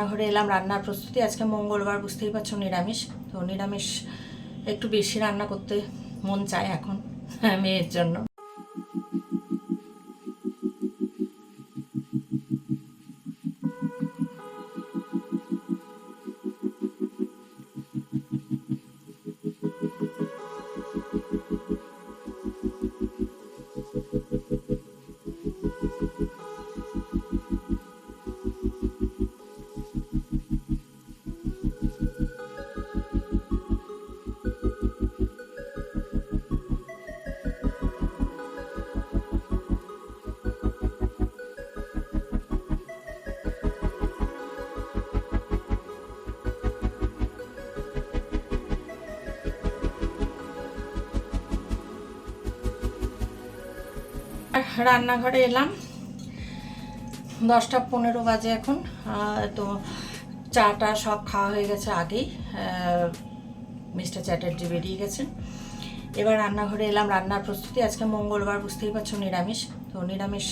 রান্নাঘরে এলাম, রান্নার প্রস্তুতি। আজকে মঙ্গলবার, বুঝতেই পারছো, নিরামিষ। তো নিরামিষ একটু বেশি রান্না করতে মন চায় এখন মেয়ের জন্য। রান্নাঘরে এলাম, 10টা 15 বাজে এখন। তো চাটা সব খাওয়া হয়ে গেছে আগেই। মিস্টার চ্যাটার্জি বেরিয়ে গেছেন। এবার রান্নাঘরে এলাম, রান্নার প্রস্তুতি। আজকে মঙ্গলবার, বুঝতেই পারছো, নিরামিষ। তো নিরামিষ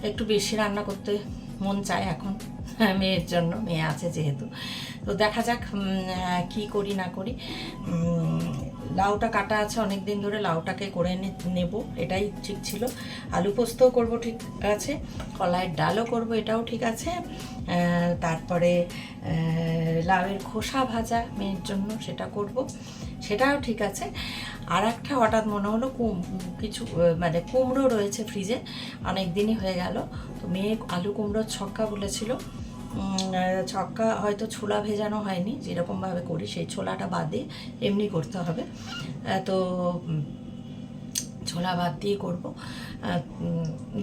একটু বেশি রান্না করতে মন চায় এখন মেয়ের জন্য, মেয়ে আছে যেহেতু। তো দেখা যাক কি করি না করি। লাউটা কাটা আছে অনেক দিন ধরে, লাউটাকে করে নেব, এটাই ঠিক ছিল। আলু পোস্তও করব, ঠিক আছে। কলাইয়ের ডালও করব, এটাও ঠিক আছে। তারপরে লাউয়ের খোসা ভাজা মেয়ের জন্য, সেটা করব, সেটাও ঠিক আছে। আর একটা হঠাৎ মনে হলো কিছু মানে কুমড়ো রয়েছে ফ্রিজে, অনেক দিনই হয়ে গেল। তো মেয়ে আলু কুমড়োর ছক্কা বলেছিল। ছক্কা হয়তো ছোলা ভেজানো হয়নি, যেরকমভাবে করি সেই ছোলাটা বাদ দিয়ে এমনি করতে হবে। তো ছোলা বাদ দিয়ে করব।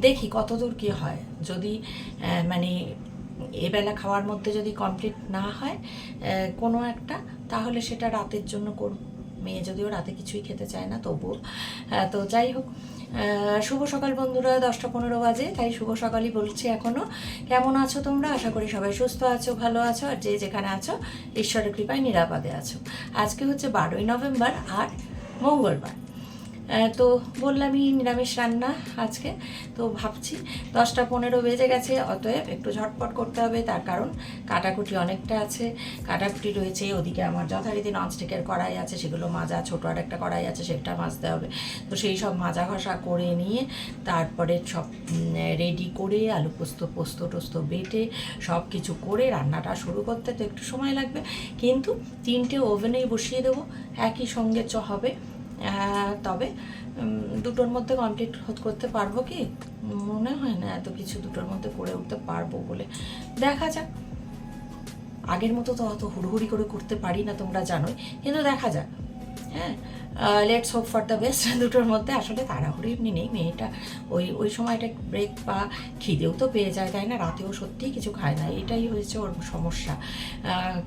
দেখি কতদূর কী হয়। যদি মানে এবেলা খাওয়ার মধ্যে যদি কমপ্লিট না হয় কোনো একটা, তাহলে সেটা রাতের জন্য করব। মেয়ে যদিও রাতে কিছুই খেতে চায় না, তবুও। তো যাই হোক, শুভ সকাল বন্ধুরা, 10টা 15 বাজে, তাই শুভ সকালই বলছি এখনও। কেমন আছো তোমরা? আশা করি সবাই সুস্থ আছো, ভালো আছো, আর যে যেখানে আছো ঈশ্বরের কৃপায় নিরাপদে আছো। আজকে হচ্ছে 12ই নভেম্বর, আর মঙ্গলবার। তো বললামই নিরামিষ রান্না আজকে। তো ভাবছি 10টা 15 বেজে গেছে, অতএব একটু ঝটপট করতে হবে। তার কারণ কাটাকুটি অনেকটা আছে। কাটাকুটি রয়েছে, ওদিকে আমার যথারীতি ননস্টিকের কড়াই আছে, সেগুলো মাজা, ছোটো আর একটা কড়াই আছে, সেটা মাজতে হবে। তো সেই সব মাজা ঘষা করে নিয়ে তারপরে সব রেডি করে আলু পোস্ত টোস্ত বেটে সব কিছু করে রান্নাটা শুরু করতে তো একটু সময় লাগবে। কিন্তু 3টে ওভেনেই বসিয়ে দেবো, একই সঙ্গে হবে। তবে দুটোর মধ্যে কমপ্লিট করতে পারবো কি? মনে হয় না এত কিছু দুটোর মধ্যে করে উঠতে পারবো বলে। দেখা যাক। আগের মতো তো অত হুড়হুড়ি করে করতে পারি না, তোমরা জানোই, কিন্তু দেখা যাক। হ্যাঁ, let's hope for the best. দুটোর মধ্যে আসলে তাড়াহুড়ি এমনি নেই। মেয়েটা ওই সময়টা ব্রেক বা খিদেও তো পেয়ে যায়, তাই না? রাতেও সত্যিই কিছু খায় না, এটাই হয়েছে ওর সমস্যা।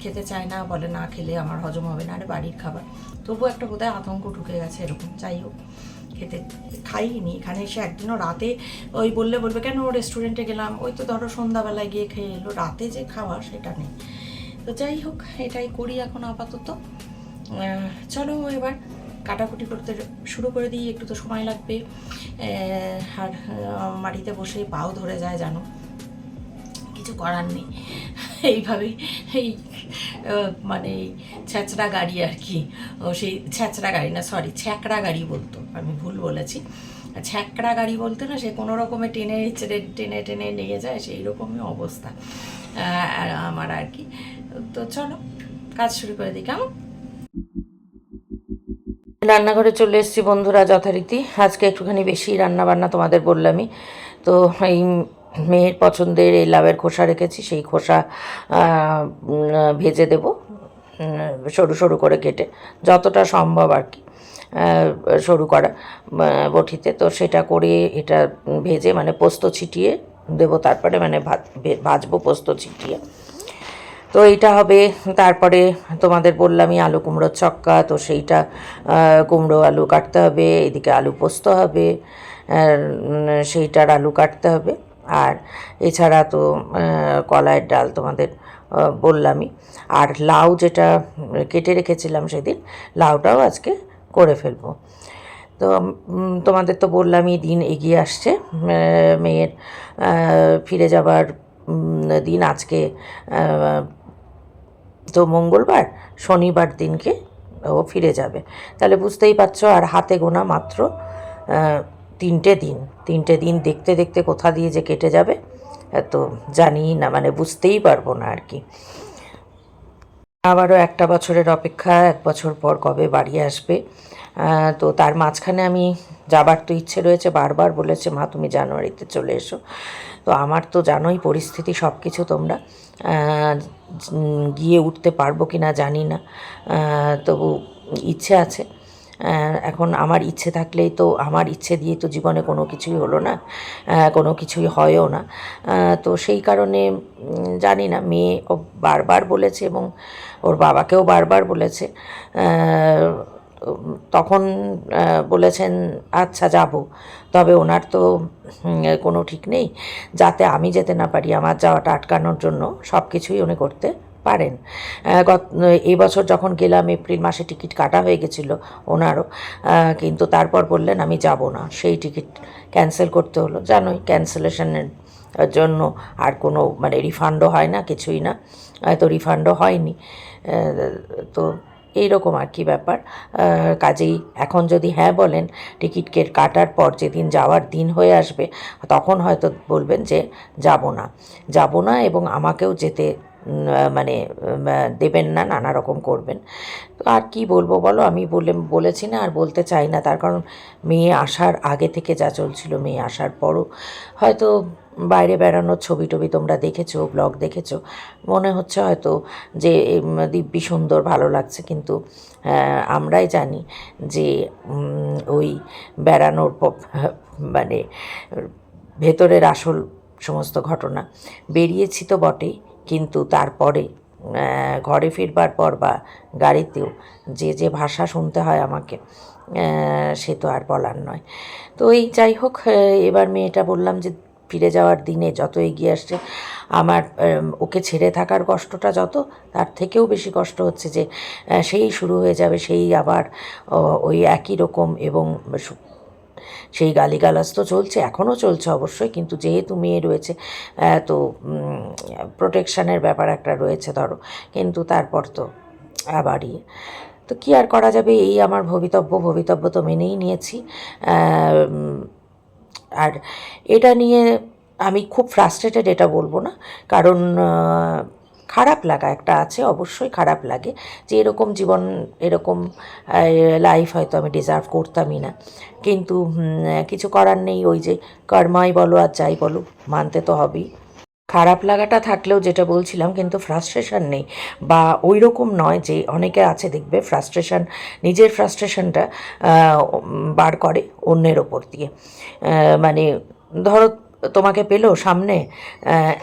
খেতে চায় না, বলে না খেলে আমার হজম হবে না। আরে বাড়ির খাবার, তবুও একটা বোধহয় আতঙ্ক ঢুকে গেছে এরকম। যাই হোক, খেতে খাইনি। এখানে এসে একদিনও রাতে ওই বলবে কেন রেস্টুরেন্টে গেলাম, ওই তো ধরো সন্ধ্যাবেলায় গিয়ে খেয়ে এলো, রাতে যে খাওয়া সেটা নেই। তো যাই হোক, এটাই করি এখন আপাতত। চলো এবার কাটাকুটি করতে শুরু করে দিই, একটু তো সময় লাগবে। আর মাটিতে বসে পাও ধরে যায়, জানো, কিছু করার নেই। এইভাবেই এই মানে ছ্যাঁচড়া গাড়ি আর কি। সেই ছ্যাঁচড়া গাড়ি না, সরি, ছ্যাঁকড়া গাড়ি বলতো, আমি ভুল বলেছি। ছ্যাঁকড়া গাড়ি বলতে না, সে কোনো রকমে টেনে টেনে টেনে নিয়ে যায়, সেই রকমই অবস্থা আমার আর কি। তো চলো কাজ শুরু করে দিই, কেমন? রান্নাঘরে চলে এসেছি বন্ধুরা, যথারীতি আজকে একটুখানি বেশি রান্নাবান্না, তোমাদের বললামই তো। এই মেয়ের পছন্দের এই লাউয়ের খোসা রেখেছি, সেই খোসা ভেজে দেব সরু সরু করে কেটে, যতটা সম্ভব আর কি সরু করা বটিতে। তো সেটা করে এটা ভেজে মানে পোস্ত ছিটিয়ে দেবো, তারপরে মানে ভাজবো পোস্ত ছিটিয়ে। তো এইটা হবে। তারপরে তোমাদের বললামই আলু কুমড়োর ছক্কা, তো সেইটা কুমড়ো আলু কাটতে হবে, এদিকে আলু পোস্ত হবে, সেইটার আলু কাটতে হবে। আর এছাড়া তো কলাইয়ের ডাল তোমাদের বললামই। আর লাউ যেটা কেটে রেখেছিলাম সেদিন, লাউটাও আজকে করে ফেলবো। তো তোমাদের তো বললামই দিন এগিয়ে আসছে, মেয়ের ফিরে যাবার দিন আজকে তো মঙ্গলবার, শনিবার দিনকে ও ফিরে যাবে। তাহলে বুঝতেই পারছো, আর হাতে গোনা মাত্র 3টে দিন দেখতে দেখতে কোথা দিয়ে যে কেটে যাবে তো জানিই না, মানে বুঝতেই পারবো না আর কি। আবারও একটা বছরের অপেক্ষা, 1 বছর পর কবে বাড়ি আসবে। তো তার মাঝখানে আমি যাবার তো ইচ্ছে রয়েছে, বারবার বলেছে মা তুমি জানুয়ারিতে চলে এসো। তো আমার তো জানোই পরিস্থিতি, সব কিছু তোমরা, গিয়ে উঠতে পারবো কি না জানি না, তবু ইচ্ছে আছে। এখন আমার ইচ্ছে থাকলেই তো, আমার ইচ্ছে দিয়ে তো জীবনে কোনো কিছুই হলো না, কোনো কিছুই হয়ও না। তো সেই কারণে জানি না, মেয়ে ও বারবার বলেছে এবং ওর বাবাকেও বারবার বলেছে। তখন বলেছেন আচ্ছা যাব, তবে ওনার তো কোনো ঠিক নেই, যাতে আমি যেতে না পারি, আমার যাওয়াটা আটকানোর জন্য সব কিছুই উনি করতে পারেন। এই বছর যখন গেলাম এপ্রিল মাসে টিকিট কাটা হয়ে গেছিলো ওনারও, কিন্তু তারপর বললেন আমি যাব না, সেই টিকিট ক্যান্সেল করতে হলো। জানোই ক্যান্সেলেশনের জন্য আর কোনো মানে রিফান্ডও হয় না, কিছুই না, তো রিফান্ডও হয়নি। তো এইরকম আর কি ব্যাপার। কাজেই এখন যদি হ্যাঁ বলেন, টিকিট কাটার পর যেদিন যাওয়ার দিন হয়ে আসবে তখন হয়তো বলবেন যে যাব না এবং আমাকেও যেতে মানে দেবেন না, নানা রকম করবেন। তো আর কি বলবো বলো, আমি বলেছি না আর বলতে চাই না, তার কারণ মেয়ে আসার আগে থেকে যা চলছিল, মেয়ে আসার পরও হয়তো বাইরে বেড়ানোর ছবি টবি তোমরা দেখেছো, ব্লগ দেখেছো, মনে হচ্ছে হয়তো যে দিব্যি সুন্দর ভালো লাগছে, কিন্তু আমরাই জানি যে ওই বেড়ানোর মানে ভেতরের আসল সমস্ত ঘটনা। বেরিয়েছি তো বটেই, কিন্তু তারপরে ঘরে ফিরবার পর বা গাড়িতেও যে ভাষা শুনতে হয় আমাকে, সে তো আর বলার নয়। তো এই যাই হোক, এবার মেয়েটা বললাম যে ফিরে যাওয়ার দিনে যত এগিয়ে আসছে, আমার ওকে ছেড়ে থাকার কষ্টটা যত, তার থেকেও বেশি কষ্ট হচ্ছে যে সেই শুরু হয়ে যাবে, সেই আবার ওই একই রকম, এবং সেই গালিগালাজ তো চলছে, এখনও চলছে অবশ্যই, কিন্তু যেহেতু মেয়ে রয়েছে তো প্রোটেকশানের ব্যাপার একটা রয়েছে ধরো, কিন্তু তারপর তো আবারই, তো কী আর করা যাবে, এই আমার ভবিতব্য তো মেনেই নিয়েছি। আর এটা নিয়ে আমি খুব ফ্রাস্ট্রেটেড এটা বলবো না, কারণ খারাপ লাগা একটা আছে, অবশ্যই খারাপ লাগে যে এরকম জীবন, এরকম লাইফ হয়তো আমি ডিজার্ভ করতামই না, কিন্তু কিছু করার নেই, ওই যে কর্মাই বলো আর যাই বলো, মানতে তো হবেই। খারাপ লাগাটা থাকলেও যেটা বলছিলাম, কিন্তু ফ্রাস্ট্রেশন নেই, বা ওই রকম নয় যে অনেকে আছে দেখবে ফ্রাস্ট্রেশন, নিজের ফ্রাস্ট্রেশনটা বার করে অন্যের ওপর দিয়ে। মানে ধরো তোমাকে পেলো সামনে,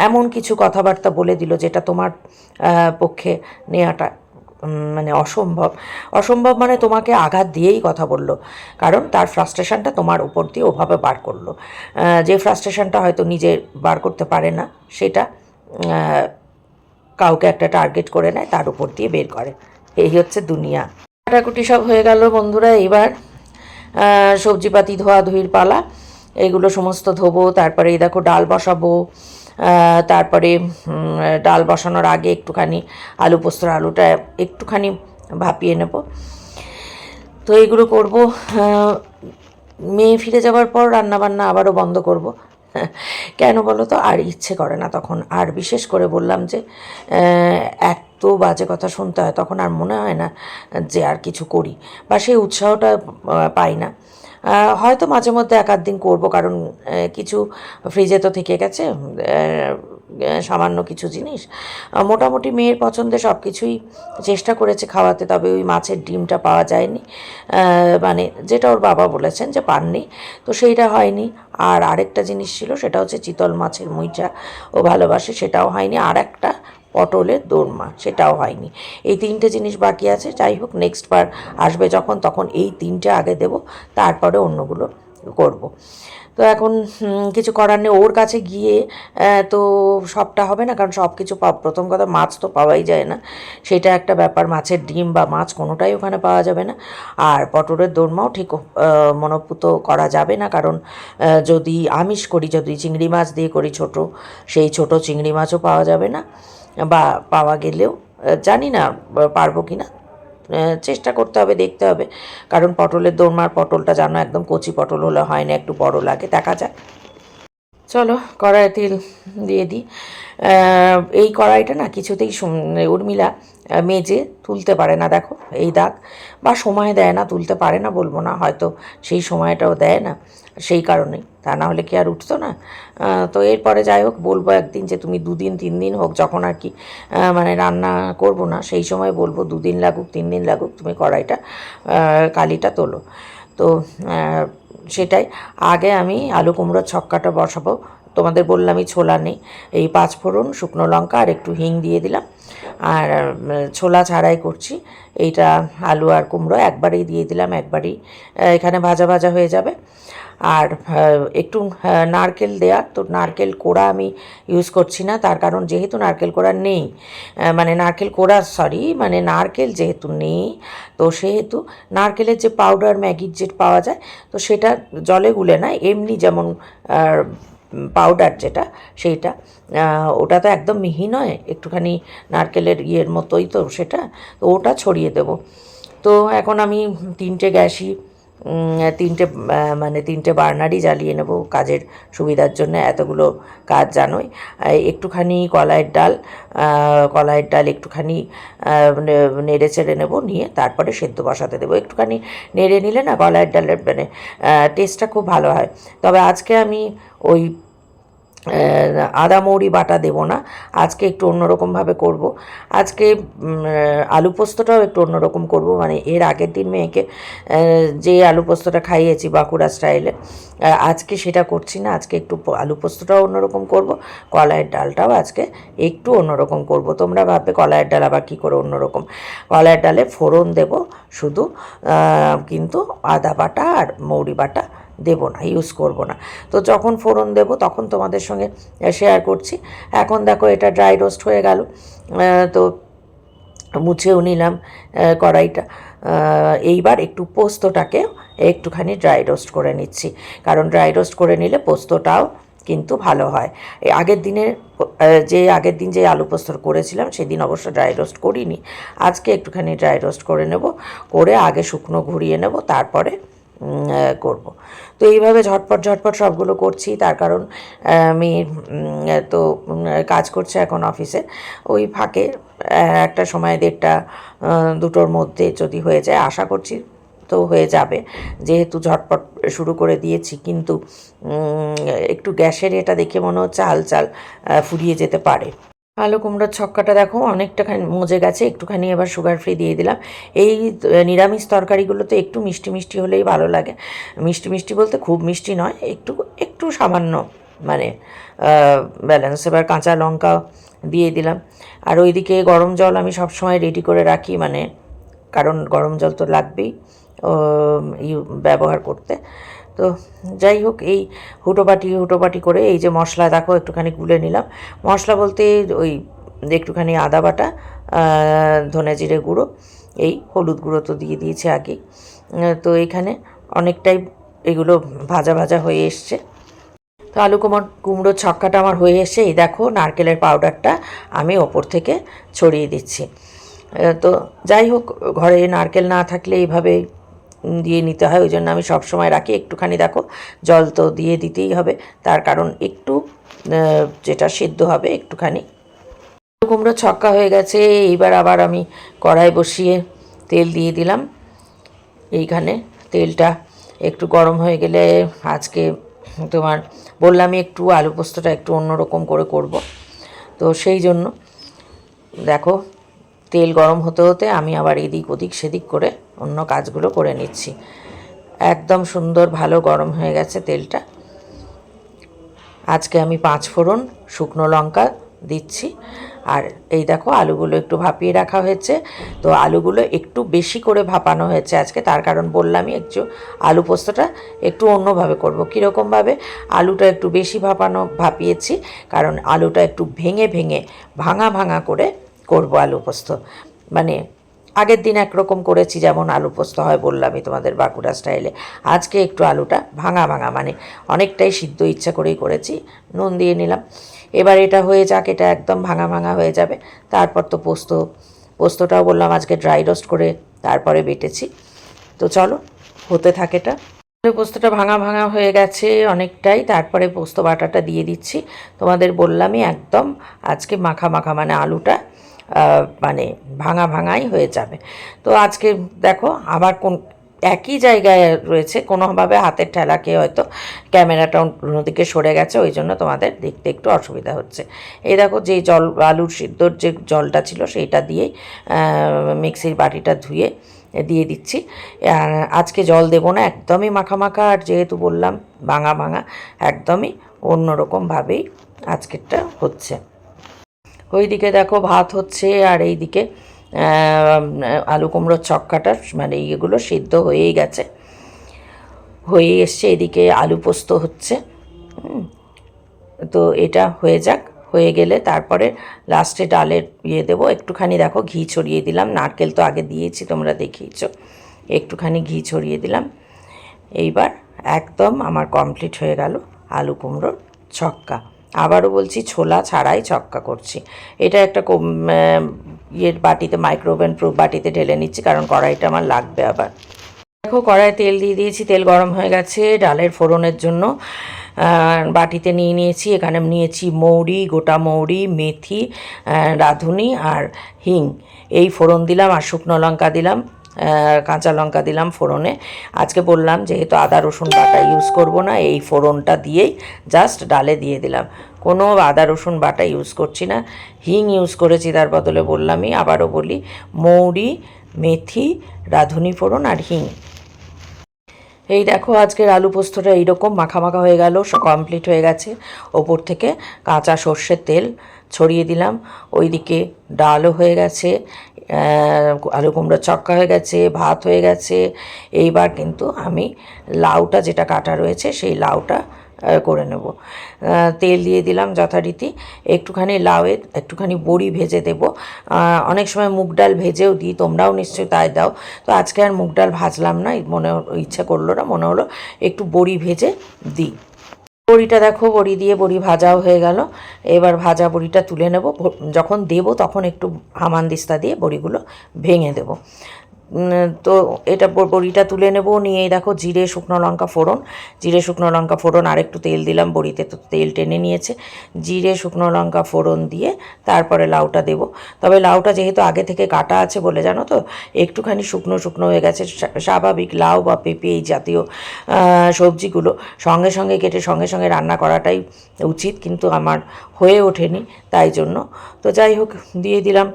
এমন কিছু কথাবার্তা বলে দিল যেটা তোমার পক্ষে নেওয়াটা মানে অসম্ভব মানে তোমাকে আঘাত দিয়েই কথা বললো, কারণ তার ফ্রাস্ট্রেশনটা তোমার উপর দিয়ে ওভাবে বার করলো। যে ফ্রাস্ট্রেশনটা হয়তো নিজে বার করতে পারে না, সেটা কাউকে একটা টার্গেট করে নেয়, তার উপর দিয়ে বের করে। এই হচ্ছে দুনিয়া। কাটাকুটি সব হয়ে গেল বন্ধুরা, এবার সবজিপাতি ধোয়াধুয়ির পালা, এগুলো সমস্ত ধোবো, তারপরে এই দেখো ডাল বসাবো, তারপরে ডাল বসানোর আগে একটুখানি আলু পোস্তর আলুটা একটুখানি ভাপিয়ে নেব, তো এইগুলো করব। মেয়ে ফিরে যাওয়ার পর রান্নাবান্না আবারও বন্ধ করব। কেন বলো তো, আর ইচ্ছে করে না তখন, আর বিশেষ করে বললাম যে এত বাজে কথা শুনতে হয়, তখন আর মনে হয় না যে আর কিছু করি, বা সেই উৎসাহটা পাই না। হয়তো মাঝে মধ্যে এক আধ দিন করবো, কারণ কিছু ফ্রিজে তো থেকে গেছে, সামান্য কিছু জিনিস, মোটামুটি মেয়ের পছন্দে সব কিছুই চেষ্টা করেছে খাওয়াতে, তবে ওই মাছের ডিমটা পাওয়া যায়নি, মানে যেটা ওর বাবা বলেছেন যে পাননি, তো সেইটা হয়নি। আর আরেকটা জিনিস ছিল, সেটা হচ্ছে চিতল মাছের মুইচা ও ভালোবাসে, সেটাও হয়নি, আর একটা পটলের দোরমা, সেটাও হয়নি। এই 3টে জিনিস বাকি আছে। যাই হোক, নেক্সট বার আসবে যখন, তখন এই 3টে আগে দেব, তারপরে অন্যগুলো করব। তো তো এখন কিছু করার নেই, ওর কাছে গিয়ে তো সবটা হবে না, কারণ সব কিছু প্রথম কথা মাছ তো পাওয়াই যায় না, সেটা একটা ব্যাপার। মাছের ডিম বা মাছ কোনোটাই ওখানে পাওয়া যাবে না। আর পটলের দোরমাও ঠিক মনোপুত করা যাবে না, কারণ যদি আমিষ করি, যদি চিংড়ি মাছ দিয়ে করি ছোট, সেই ছোট চিংড়ি মাছও পাওয়া যাবে না, বা পাওয়া গেলেও জানি না পারবো কি না, চেষ্টা করতে হবে, দেখতে হবে। কারণ পটলের দোরমার পটলটা জানো একদম কচি পটল হলে হয় না, একটু বড় লাগে, দেখা যাক। চলো কড়াইয়ে তেল দিয়ে দিই। এই কড়াইটা না কিছুতেই উর্মিলা মেজে তুলতে পারে না, দেখো এই দাগ, বা সময় দেয় না, তুলতে পারে না বলবো না, হয়তো সেই সময়টাও দেয় না, সেই কারণেই, তা না হলে কি আর উঠতো না। তো এরপরে যাই হোক বলবো একদিন যে তুমি 2 দিন 3 দিন হোক, যখন আর কি মানে রান্না করবো না সেই সময় বলবো 2 দিন লাগুক 3 দিন লাগুক তুমি কড়াইটা কালিটা তোলো। তো সেটাই, আগে আমি আলু কুমড়োর ছক্কাটা বসাবো। তোমাদের বললামই ছোলা নেই, এই 5 ফোড়ন, শুকনো লঙ্কা আর একটু হিং দিয়ে দিলাম, আর ছোলা ছাড়াই করছি এইটা। আলু আর কুমড়ো একবারেই দিয়ে দিলাম, একবারেই এখানে ভাজা ভাজা হয়ে যাবে। আর একটু নারকেল দেয়া, তো নারকেল কোড়া আমি ইউজ করছি না, তার কারণ যেহেতু নারকেল কোড়া নেই, মানে নারকেল কোড়া সরি মানে নারকেল যেহেতু নেই, তো সেহেতু নারকেলের যে পাউডার ম্যাগির যে পাওয়া যায়, তো সেটা জলে গুলে না, এমনি যেমন পাউডার যেটা সেইটা, ওটা তো একদম মিহি নয়, একটুখানি নারকেলের ইয়ের মতোই তো সেটা, তো ওটা ছড়িয়ে দেব। তো এখন আমি 3টে গ্যাসই, 3টে মানে 3টে বার্নারই জ্বালিয়ে নেব কাজের সুবিধার জন্য, এতগুলো কাজ জানোই। একটুখানি কলাইয়ের ডাল একটুখানি নেড়ে চেড়ে নেবো, নিয়ে তারপরে সেদ্ধ বসাতে দেবো। একটুখানি নেড়ে নিলে না কলাইয়ের ডালের মানে টেস্টটা খুব ভালো হয়। তবে আজকে আমি ওই আদা মৌরি বাটা দেবো না, আজকে একটু অন্যরকমভাবে করব। আজকে আলু পোস্তটাও একটু অন্যরকম করব, মানে এর আগের দিন মেয়েকে যে আলু পোস্তটা খাইয়েছি বাঁকুড়া স্টাইলে, আজকে সেটা করছি না, আজকে একটু আলু পোস্তটাও অন্যরকম করব, কলাইয়ের ডালটাও আজকে একটু অন্যরকম করব। তোমরা ভাববে কলাইয়ের ডাল আবার কী করে অন্যরকম, কলাইয়ের ডালে ফোড়ন দেব শুধু, কিন্তু আদা বাটা আর মৌরি বাটা দেবো না, ইউজ করব না। তো যখন ফোড়ন দেব তখন তোমাদের সঙ্গে শেয়ার করছি। এখন দেখো এটা ড্রাই রোস্ট হয়ে গেল, তো মুছেও নিলাম কড়াইটা। এইবার একটু পোস্তটাকে একটুখানি ড্রাই রোস্ট করে নিচ্ছি, কারণ ড্রাই রোস্ট করে নিলে পোস্তটাও কিন্তু ভালো হয়। এই আগের দিন যে আলু পোস্ত করেছিলাম সেদিন অবশ্য ড্রাই রোস্ট করিনি, আজকে একটুখানি ড্রাই রোস্ট করে নেব, করে আগে শুকনো ঘুরিয়ে নেব, তারপরে করব। তো এইভাবে ঝটপট ঝটপট সবগুলো করছি, তার কারণ মেয়ে তো কাজ করছে এখন অফিসে, ওই ফাঁকে একটা সময় 1:30 2টোর মধ্যে যদি হয়ে যায়, আশা করছি তো হয়ে যাবে, যেহেতু ঝটপট শুরু করে দিয়েছি। কিন্তু একটু গ্যাসের এটা দেখে মনে হচ্ছে হালচাল ফুরিয়ে যেতে পারে। আলু কুমড়োর ছক্কাটা দেখো অনেকটাখানি মজে গেছে, একটুখানি এবার সুগার ফ্রি দিয়ে দিলাম। এই নিরামিষ তরকারিগুলোতে একটু মিষ্টি মিষ্টি হলেই ভালো লাগে, মিষ্টি মিষ্টি বলতে খুব মিষ্টি নয়, একটু একটু সামান্য মানে ব্যালেন্স। এবার কাঁচা লঙ্কা দিয়ে দিলাম, আর ওইদিকে গরম জল আমি সবসময় রেডি করে রাখি, মানে কারণ গরম জল তো লাগবেই ব্যবহার করতে। তো যাই হোক, এই হুটোপাটি করে এই যে মশলা দেখো একটুখানি গুলে নিলাম। মশলা বলতে ওই একটুখানি আদা বাটা, ধনে জিরে গুঁড়ো, এই হলুদ গুঁড়ো তো দিয়ে দিয়েছি আগেই। তো এখানে অনেকটাই এগুলো ভাজা ভাজা হয়ে এসছে। তো আলু কুমড়োর ছক্কাটা আমার হয়ে এসে, এই দেখো নারকেলের পাউডারটা আমি ওপর থেকে ছড়িয়ে দিচ্ছি। তো যাই হোক, ঘরে নারকেল না থাকলে এইভাবে দিয়ে নিতে হয়, ওই জন্য আমি সবসময় রাখি। একটুখানি দেখো জল তো দিয়ে দিতেই হবে, তার কারণ একটু যেটা সিদ্ধ হবে একটুখানি। কুমড়ো ছক্কা হয়ে গেছে, এইবার আবার আমি কড়াই বসিয়ে তেল দিয়ে দিলাম। এইখানে তেলটা একটু গরম হয়ে গেলে, আজকে তোমার বললামই একটু আলু পোস্তটা একটু অন্যরকম করে করব, তো সেই জন্য দেখো তেল গরম হতে হতে আমি আবার এদিক ওদিক সেদিক করে অন্য কাজগুলো করে নিচ্ছি। একদম সুন্দর ভালো গরম হয়ে গেছে তেলটা। আজকে আমি 5 ফোড়ন, শুকনো লঙ্কা দিচ্ছি, আর এই দেখো আলুগুলো একটু ভাপিয়ে রাখা হয়েছে। তো আলুগুলো একটু বেশি করে ভাপানো হয়েছে আজকে, তার কারণ বললামই একটু আলু পোস্তটা একটু অন্যভাবে করব। কীরকমভাবে? আলুটা একটু বেশি ভাপিয়েছি, কারণ আলুটা একটু ভেঙে ভেঙে ভাঙা ভাঙা করে করব আলু পোস্ত। মানে আগের দিন একরকম করেছি যেমন আলু পোস্ত হয় বললামই তোমাদের বাঁকুড়া স্টাইলে, আজকে একটু আলুটা ভাঙা ভাঙা, মানে অনেকটাই সিদ্ধ ইচ্ছা করেই করেছি, নুন দিয়ে নিলাম। এবার এটা হয়ে যাক, এটা একদম ভাঙা ভাঙা হয়ে যাবে। তারপর তো পোস্তটাও বললাম আজকে ড্রাই রোস্ট করে তারপরে বেটেছি। তো চলো হতে থাকে এটা। পোস্তটা ভাঙা ভাঙা হয়ে গেছে অনেকটাই, তারপরে পোস্ত বাটাটা দিয়ে দিচ্ছি। তোমাদের বললামই একদম আজকে মাখা মাখা, মানে আলুটা মানে ভাঙা ভাঙাই হয়ে যাবে। তো আজকে দেখো আবার একই জায়গায় রয়েছে, কোনোভাবে হাতের ঠেলা খেয়ে হয়তো ক্যামেরাটা অন্যদিকে সরে গেছে, ওই জন্য তোমাদের দেখতে একটু অসুবিধা হচ্ছে। এই দেখো যেই জল, আলুর সিদ্ধর যে জলটা ছিল সেইটা দিয়েই মিক্সির বাটিটা ধুয়ে দিয়ে দিচ্ছি। আজকে জল দেবো না, একদমই মাখা মাখা, আর যেহেতু বললাম ভাঙা ভাঙা, একদমই অন্যরকমভাবেই আজকেরটা হচ্ছে। ওইদিকে দেখো ভাত হচ্ছে, আর এইদিকে আলু কুমড়োর চক্কাটা মানে এগুলো সিদ্ধ হয়েই গেছে, হয়ে এসছে। এদিকে আলু পোস্ত হচ্ছে। তো এটা হয়ে যাক, হয়ে গেলে তারপরে লাস্টে ডালের দেবো। একটুখানি দেখো ঘি ছড়িয়ে দিলাম, নারকেল তো আগে দিয়েছি তোমরা দেখিয়েছো, একটুখানি ঘি ছড়িয়ে দিলাম। এইবার একদম আমার কমপ্লিট হয়ে গেল আলু কুমড়োর ছক্কা। আবারও বলছি ছোলা ছাড়াই ছক্কা করছি। এটা একটা বাটিতে, মাইক্রোওভেন প্রুফ বাটিতে ঢেলে নিচ্ছি, কারণ কড়াইটা আমার লাগবে আবার। দেখো কড়াই তেল দিয়ে দিয়েছি, তেল গরম হয়ে গেছে। ডালের ফোড়নের জন্য বাটিতে নিয়ে নিয়েছি, এখানে নিয়েছি মৌরি, গোটা মৌরি, মেথি, রাঁধুনি আর হিং, এই ফোড়ন দিলাম, আর শুকনো লঙ্কা দিলাম, কাঁচা লঙ্কা দিলাম ফোড়নে। আজকে বললাম যেহেতু আদা রসুন বাটা ইউজ করব না, এই ফোড়নটা দিয়েই জাস্ট ডালে দিয়ে দিলাম, কোনো আদা রসুন বাটা ইউজ করছি না। হিং ইউজ করেছি তার বদলে, বললামই আবারও বলি, মৌরি, মেথি, রাঁধুনি ফোড়ন আর হিং। এই দেখো আজকের আলু পোস্তটা এইরকম মাখা মাখা হয়ে গেল, কমপ্লিট হয়ে গেছে। ওপর থেকে কাঁচা সর্ষের তেল ছড়িয়ে দিলাম। ওইদিকে ডালও হয়ে গেছে, আলু কুমড়োর চক্কা হয়ে গেছে, ভাত হয়ে গেছে। এইবার কিন্তু আমি লাউটা যেটা কাটা রয়েছে সেই লাউটা করে নেব। তেল দিয়ে দিলাম যথারীতি, একটুখানি লাউয়ের একটুখানি বড়ি ভেজে দেব। অনেক সময় মুগ ডাল ভেজেও দিই, তোমরাও নিশ্চয়ই তাই দাও। তো আজকে আর মুগ ডাল ভাজলাম না, ইচ্ছা করলো না, মনে হলো একটু বড়ি ভেজে দিই। বড়িটা দেখো, বড়ি দিয়ে বড়ি ভাজাও হয়ে গেল। এবার ভাজা বড়িটা তুলে নেব, যখন দেব তখন একটু হামানদিস্তা দিয়ে বড়িগুলো ভেঙে দেব। তো এটা বড়িটা তুলে নেব, নিয়েই দেখো জিরে শুকনো লঙ্কা ফোড়ন, জিরে শুকনো লঙ্কা ফোড়ন, আর একটু তেল দিলাম, বড়িতে তো তেল টেনে নিয়েছে। জিরে শুকনো লঙ্কা ফোড়ন দিয়ে তারপরে লাউটা দেব। তবে লাউটা যেহেতু আগে থেকে কাটা আছে বলে জানো তো একটুখানি শুকনো শুকনো হয়ে গেছে। স্বাভাবিক লাউ বা পেঁপে এই জাতীয় সবজিগুলো সঙ্গে সঙ্গে কেটে সঙ্গে সঙ্গে রান্না করাটাই উচিত, কিন্তু আমার হয়ে ওঠেনি, তাই জন্য। তো যাই হোক দিয়ে দিলাম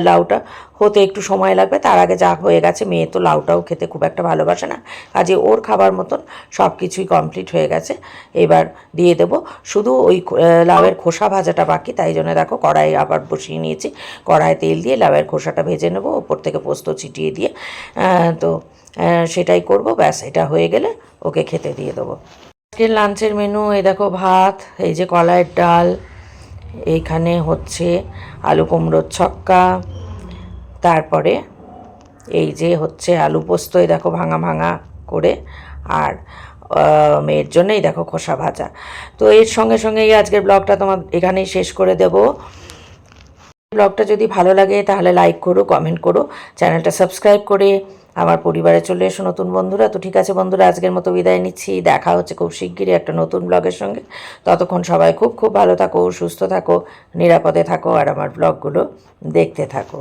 লাউটা, হতে একটু সময় লাগবে। তার আগে যা হয়ে গেছে, মেয়ে তো লাউটাও খেতে খুব একটা ভালোবাসে না, কাজে ওর খাবার মতন সব কিছুই কমপ্লিট হয়ে গেছে। এবার দিয়ে দেব, শুধু ওই লাউয়ের খোসা ভাজাটা বাকি, তাই জন্য দেখো কড়াই আবার বসিয়ে নিয়েছি। কড়াইয়ে তেল দিয়ে লাউয়ের খোসাটা ভেজে নেব, ওপর থেকে পোস্ত ছিটিয়ে দিয়ে। তো সেটাই করব, ব্যাস এটা হয়ে গেলে ওকে খেতে দিয়ে দেবো। আজকের লাঞ্চের মেনু এই দেখো, ভাত, এই যে কলাইয়ের ডাল, এইখানে হচ্ছে আলু কুমড়োর ছক্কা, তারপরে এই যে হচ্ছে আলু পোস্ত, এই দেখো ভাঙা ভাঙা করে, আর মেয়ের জন্যই দেখো খোসা ভাজা। তো এর সঙ্গে সঙ্গেই আজকের ব্লগটা তোমার এখানেই শেষ করে দেব। ব্লগটা যদি ভালো লাগে তাহলে লাইক করো, কমেন্ট করো, চ্যানেলটা সাবস্ক্রাইব করে আমার পরিবারে চলে এসো নতুন বন্ধুরা। তো ঠিক আছে বন্ধুরা, আজকের মতো বিদায় নিচ্ছি, দেখা হচ্ছে খুব শিগগিরই একটা নতুন ব্লগের সঙ্গে। ততক্ষণ সবাই খুব খুব ভালো থাকো, সুস্থ থাকো, নিরাপদে থাকো, আর আমার ব্লগগুলো দেখতে থাকো।